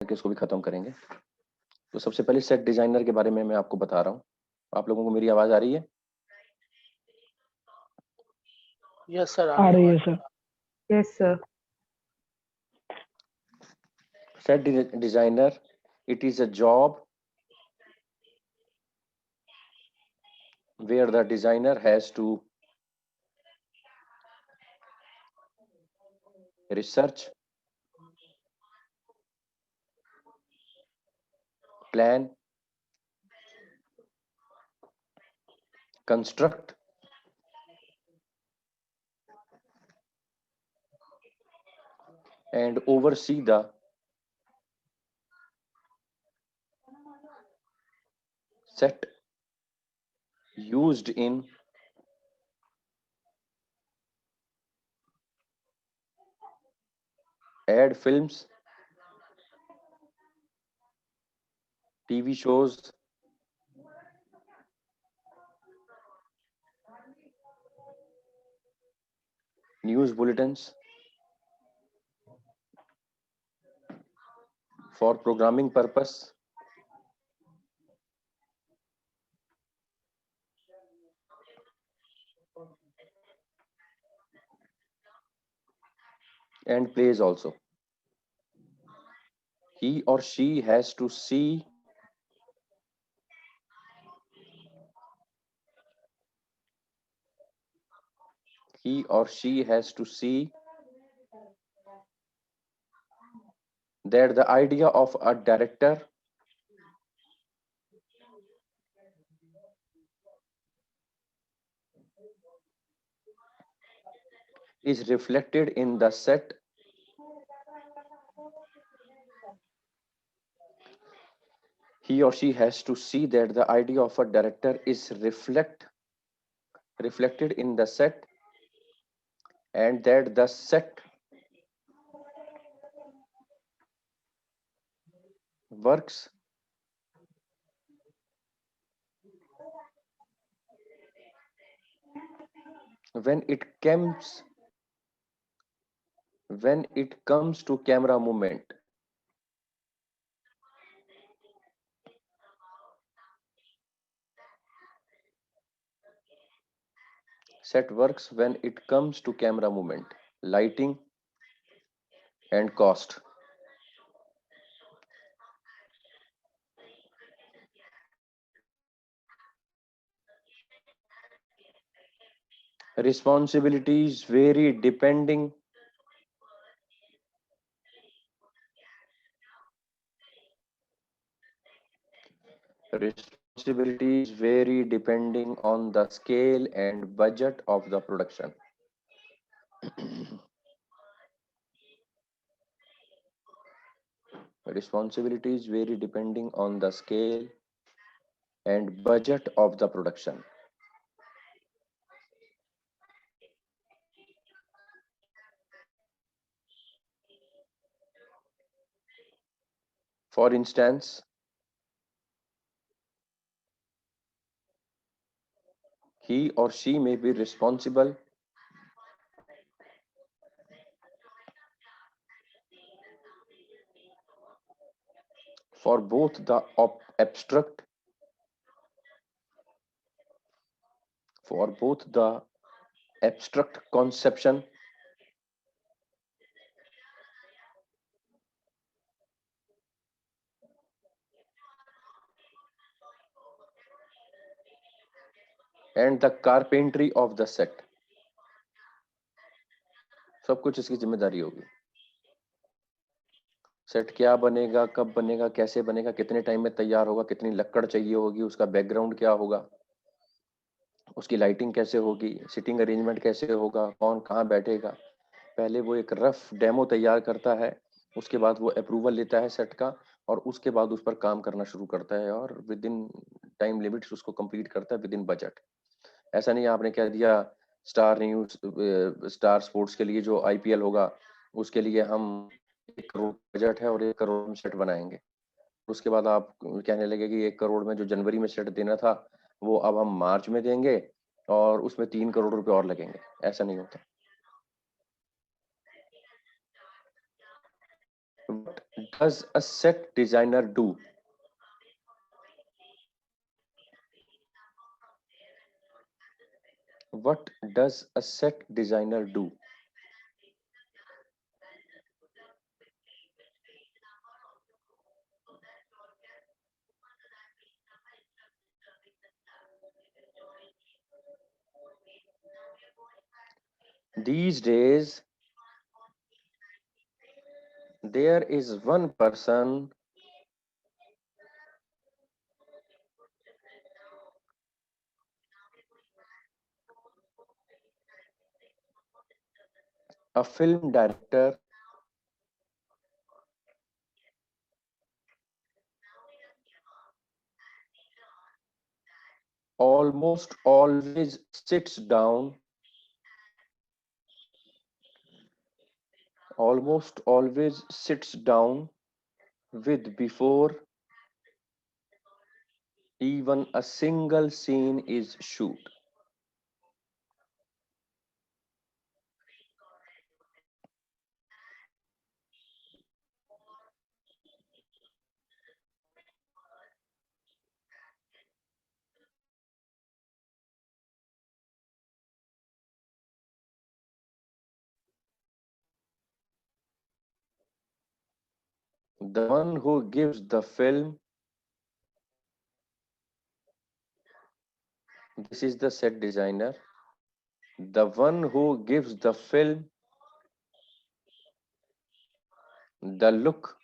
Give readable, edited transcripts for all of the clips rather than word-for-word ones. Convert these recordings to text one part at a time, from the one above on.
करके इसको भी खत्म करेंगे। तो सबसे पहले सेट डिजाइनर के बारे में मैं आपको बता रहा हूँ। आप लोगों को मेरी आवाज आ रही है? यस सर, आ रही है sir. Yes, sir. Set designer, it is a job where the designer has to research, plan, construct, and oversee the set used in ad films, TV shows, news bulletins, for programming purpose, and plays also. He or she has to see that the idea of a director is reflected in the set. He or she has to see that the idea of a director is reflected in the set, and that the set works when it comes to camera movement. Set works when it comes to camera movement, lighting, and cost. Responsibilities vary depending on the scale and budget of the production. Responsibilities vary depending on the scale and budget of the production. For instance, he or she may be responsible for both the abstract conception and the carpentry of the set. सब कुछ इसकी जिम्मेदारी होगी। Set क्या बनेगा, कब बनेगा, कैसे बनेगा, कितने टाइम में तैयार होगा, कितनी लकड़ चाहिए होगी, उसका बैकग्राउंड क्या होगा, उसकी लाइटिंग कैसे होगी, सिटिंग अरेंजमेंट कैसे होगा, कौन कहाँ बैठेगा। पहले वो एक रफ डेमो तैयार करता है, उसके बाद वो अप्रूवल लेता है सेट का, और उसके बाद उस पर काम करना शुरू करता है और विद इन टाइम लिमिट्स उसको कंप्लीट करता है विद इन बजट। ऐसा नहीं आपने कह दिया स्टार न्यूज, स्टार स्पोर्ट्स के लिए जो आईपीएल होगा उसके लिए हम 1 करोड़ बजट है और 1 करोड़ में सेट बनाएंगे, उसके बाद आप कहने लगे कि 1 करोड़ में जो जनवरी में सेट देना था वो अब हम मार्च में देंगे और उसमें 3 करोड़ रुपए और लगेंगे। ऐसा नहीं होता। What does a set designer do? What does a set designer do? These days, there is one person, a film director, almost always sits down with before even a single scene is shoot. The one who gives the film, this is the set designer, the one who gives the film the look,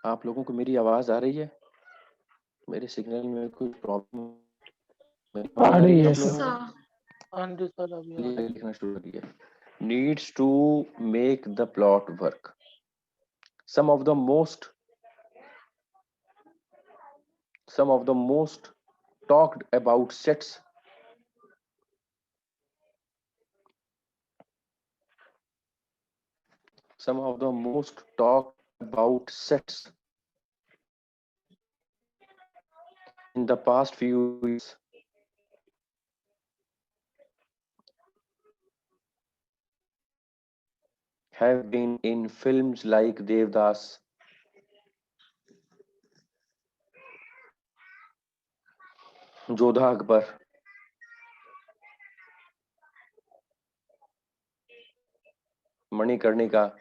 आप लोगों को मेरी आवाज आ रही है? मेरे signal में कोई प्रॉब्लम? मेरी आ आवाज आ रही रही है है आप सर। लोगों को? हाँ जी सर, अभी आ चलिए रही है। लिखना शुरू करिए। Needs to make the plot work. Some of the most talked about sets. Some of the most talked about sets in the past few years have been in films like Devdas, Jodha Akbar, Manikarnika,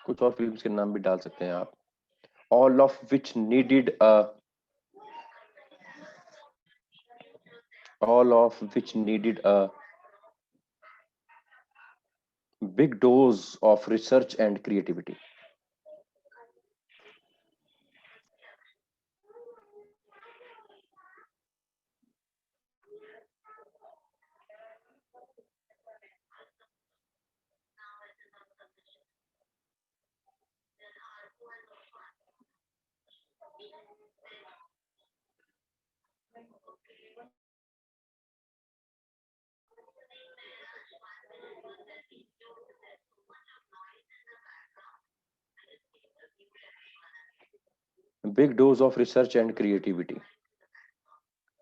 कुछ और films के नाम भी डाल सकते हैं आप। All of which needed a big dose of research and creativity. Big dose of research and creativity.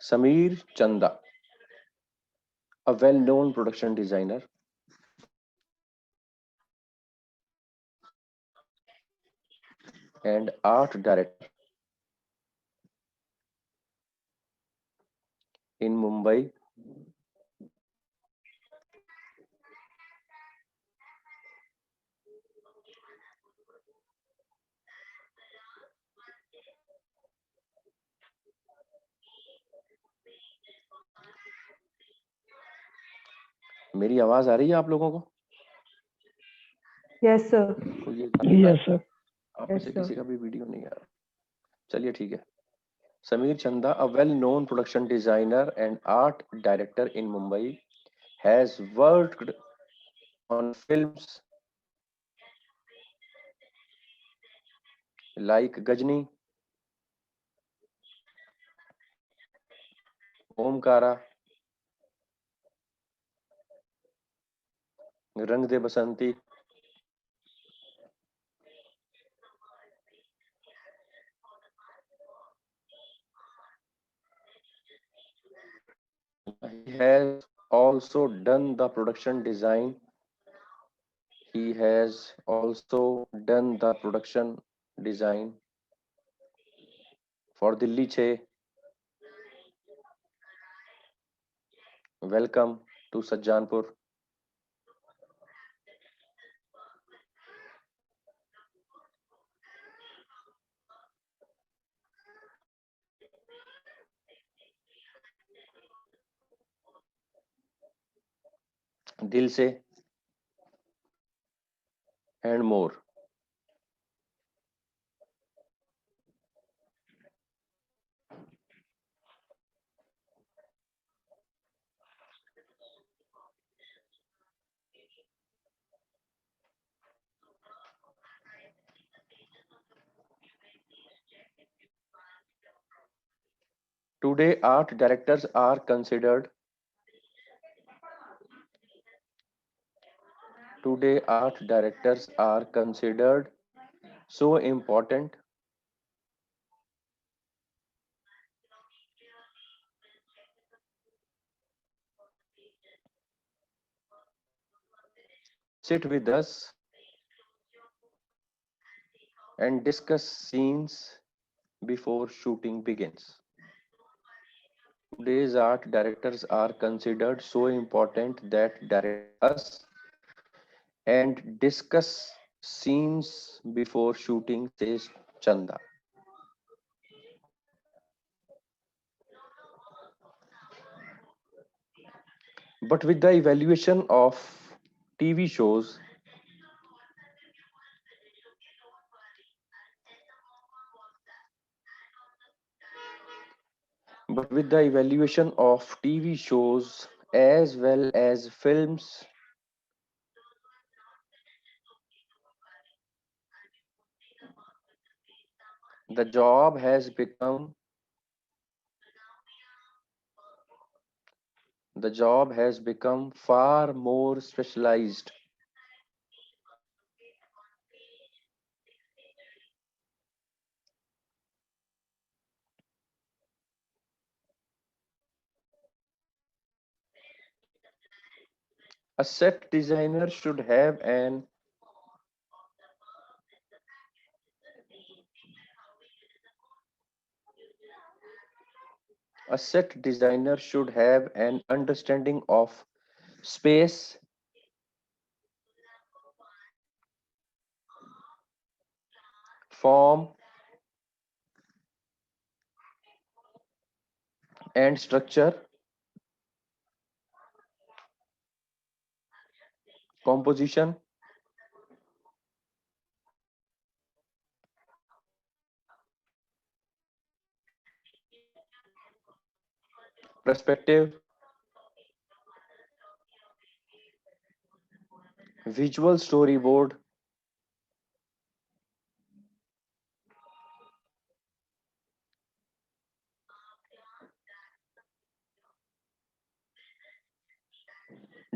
Sameer Chanda, a well-known production designer and art director in Mumbai, मेरी आवाज आ रही है आप लोगों को? Yes sir. तो ये यस सर। आप में से Yes, sir. किसी का भी वीडियो नहीं आ रहा? चलिए ठीक है। Sameer Chanda, a well-known production designer and art director in Mumbai, has worked on films like Gajni, Omkara, Rang De Basanti, he has also done the production design. He has also done the production design for Dilli 6, Welcome to Sajjanpur, Dil Se, and more. Today, art directors are considered so important sit with us and discuss scenes before shooting begins. Today's art directors are considered so important that direct us and discuss scenes before shooting, says Chanda. But with the evaluation of TV shows, but with the evaluation of TV shows as well as films, the job has become far more specialized. A set designer should have an understanding of space, form, and structure, composition, perspective, visual storyboard,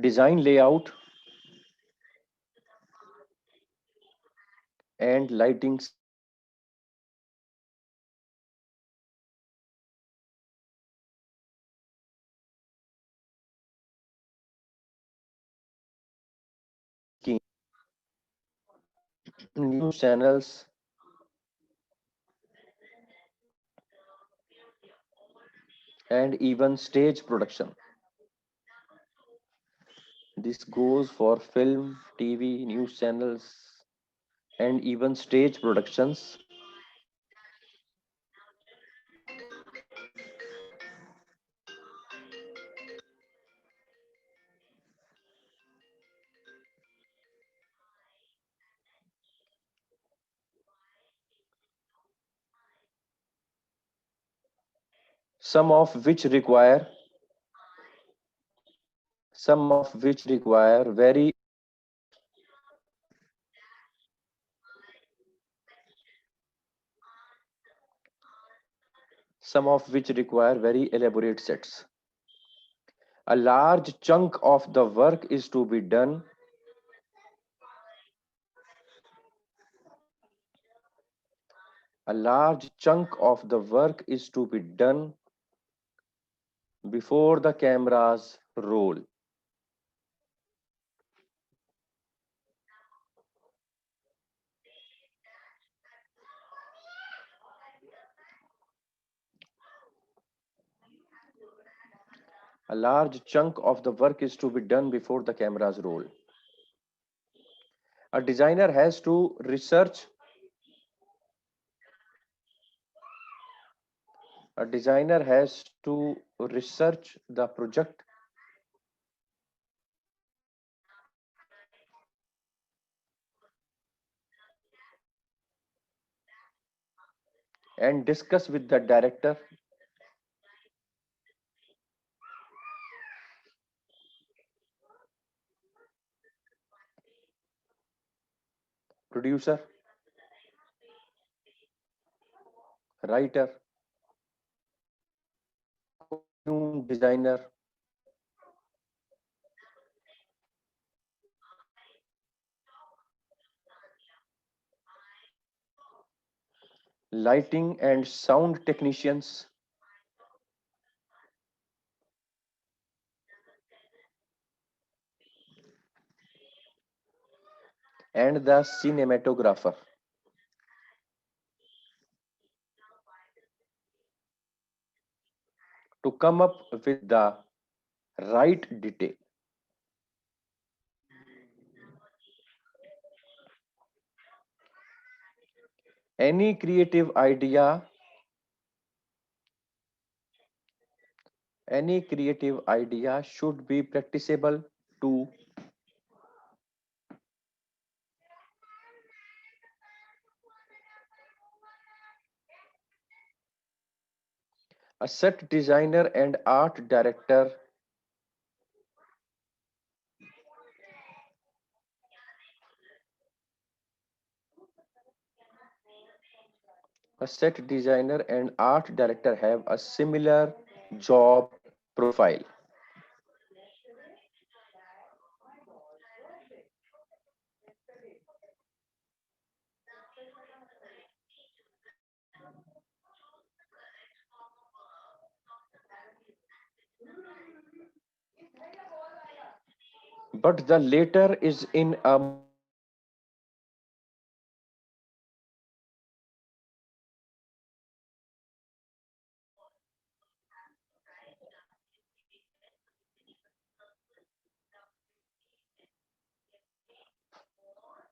design layout, and lighting scheme, news channels, and even stage production. This goes for film, TV, news channels, and even stage productions. Some of which require very elaborate sets. A large chunk of the work is to be done A large chunk of the work is to be done before the cameras roll. A large chunk of the work is to be done before the cameras roll. A designer has to research the project and discuss with the director, producer, writer, costume designer, lighting and sound technicians, and the cinematographer to come up with the right detail. Any creative idea Any creative idea should be practicable too. A set designer and art director a set designer and art director have a similar job profile. But the latter is in a much more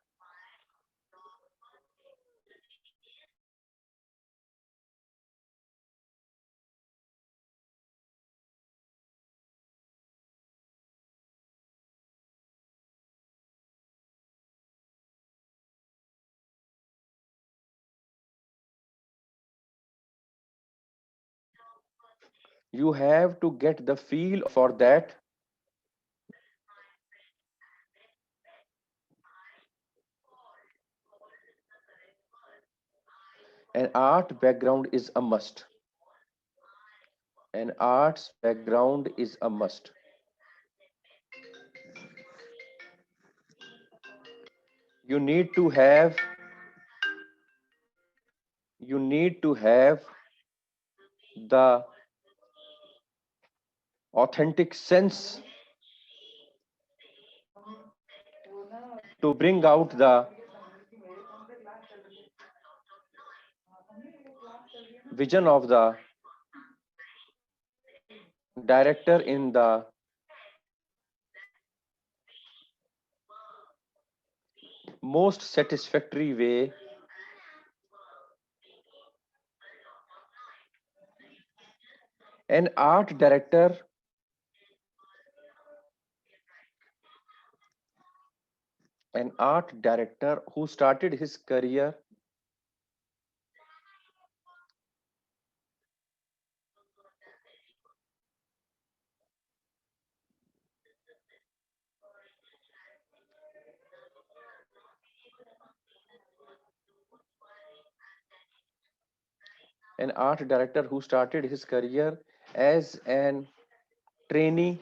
complex situation. You have to get the feel for that. An art background is a must. An arts background is a must. You need to have you need to have the authentic sense to bring out the vision of the director in the most satisfactory way. An art director an art director who started his career an art director who started his career as an trainee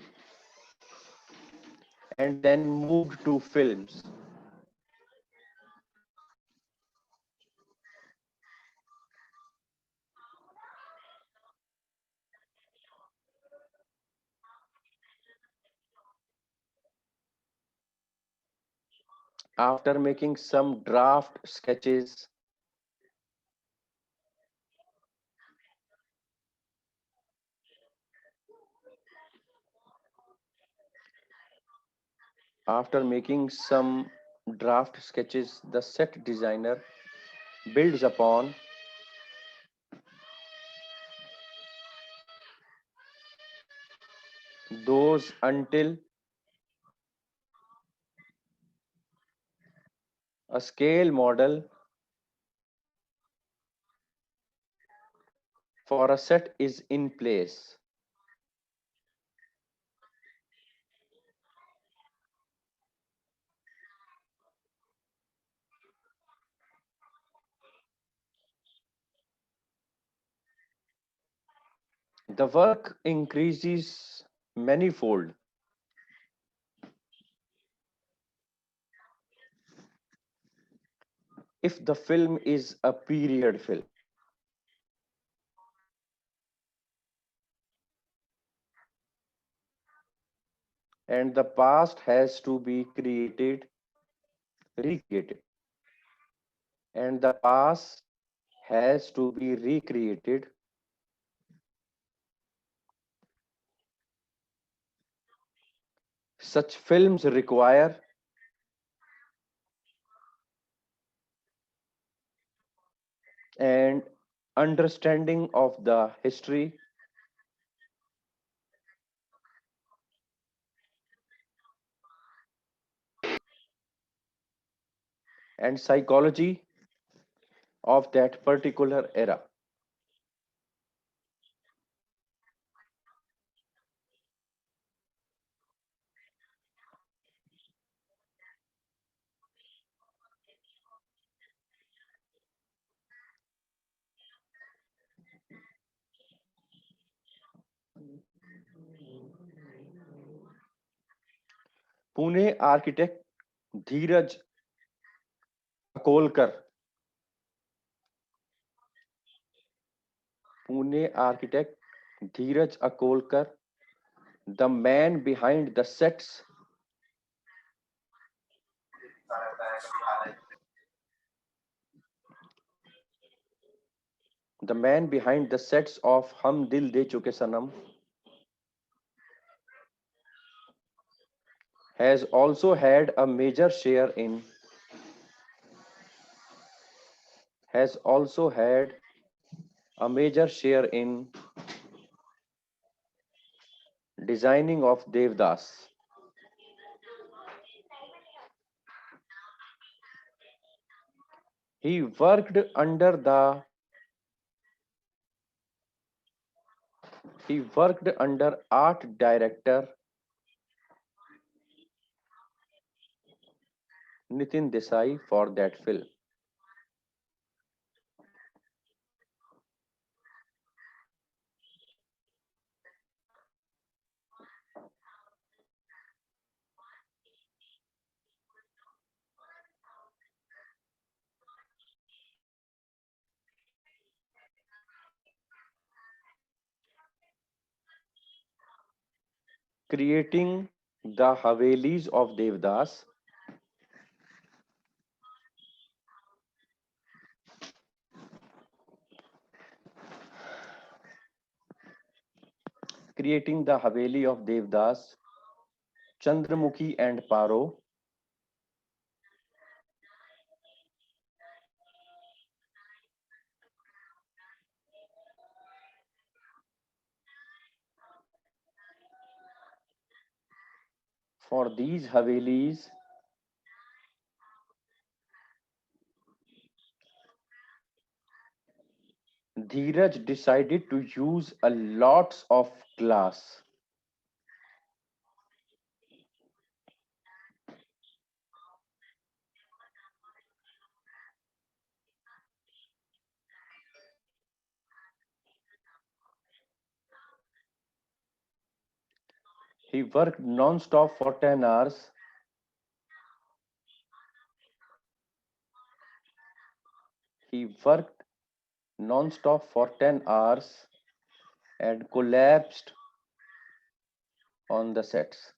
and then moved to films. After making some draft sketches, after making some draft sketches, the set designer builds upon those until a scale model for a set is in place. The work increases manifold if the film is a period film and the past has to be recreated, and the past has to be recreated. Such films require an understanding of the history, and psychology of that particular era. Pune architect Dheeraj Akolkar. Pune architect Dheeraj Akolkar, the man behind the sets, the man behind the sets of Hum Dil De Chuke Sanam, has also had a major share in has also had a major share in designing of Devdas. He worked under the he worked under art director Nitin Desai for that film. Creating the Havelis of Devdas, creating the Haveli of Devdas, Chandramukhi and Paro, for these Havelis, Dheeraj decided to use a lots of glass. He worked non-stop for 10 hours. He worked non-stop for 10 hours and collapsed on the sets.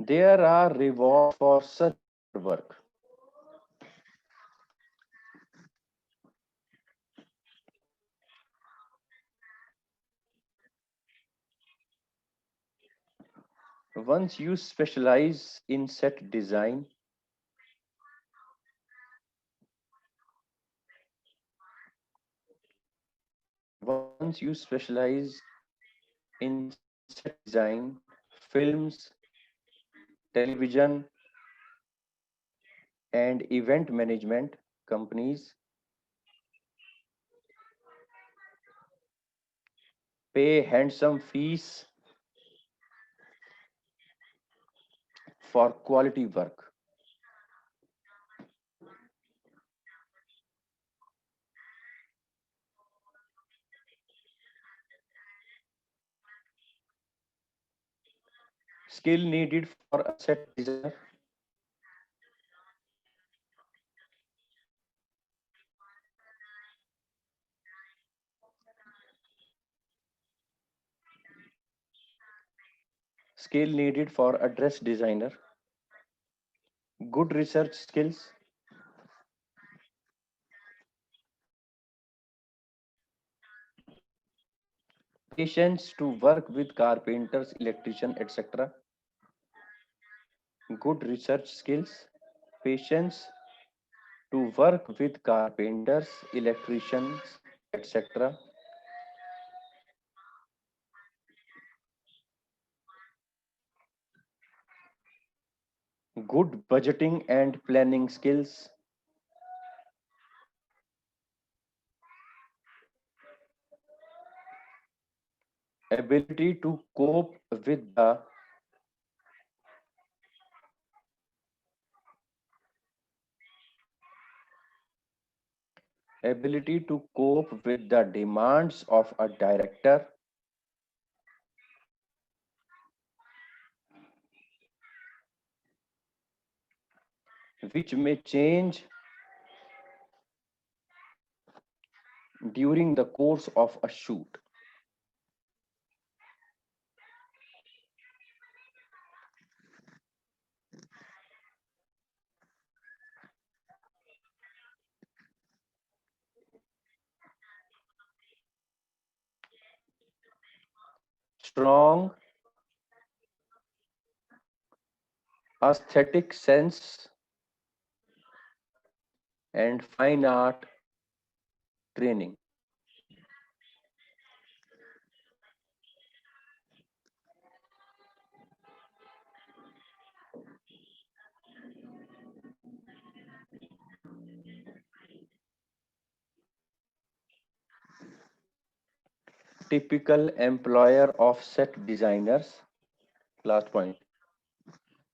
There are rewards for such work. Once you specialize in set design, once you specialize in set design, films, television, and event management companies pay handsome fees for quality work. Skill needed for a set designer. Skill needed for a dress designer. Good research skills. Patience to work with carpenters, electrician, etc. Good research skills. patience to work with carpenters, electricians, etc. Good budgeting and planning skills. Ability to cope with the demands of a director, which may change during the course of a shoot. Strong aesthetic sense and fine art training. Typical employer of set designers. Last point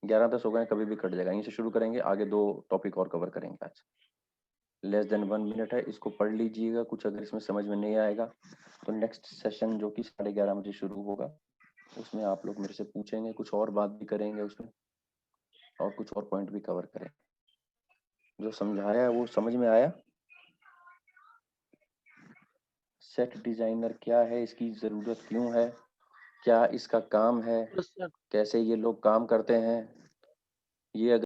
11-10 हो गए, कभी भी cut जाएगा। यहीं से शुरू करेंगे, आगे 2 टॉपिक और कवर करेंगे आज। लेस देन 1 मिनट है, इसको पढ़ लीजिएगा। कुछ अगर इसमें समझ में नहीं आएगा तो नेक्स्ट सेशन जो कि 11:30 बजे शुरू होगा उसमें आप लोग मेरे से पूछेंगे, कुछ और बात भी करेंगे उसमें, और कुछ और पॉइंट भी कवर करेंगे। जो समझाया है वो समझ में आया? सेट डिजाइनर क्या है, इसकी जरूरत क्यों है, क्या इसका काम है, yes, sir. कैसे ये लोग काम करते हैं, ये अगर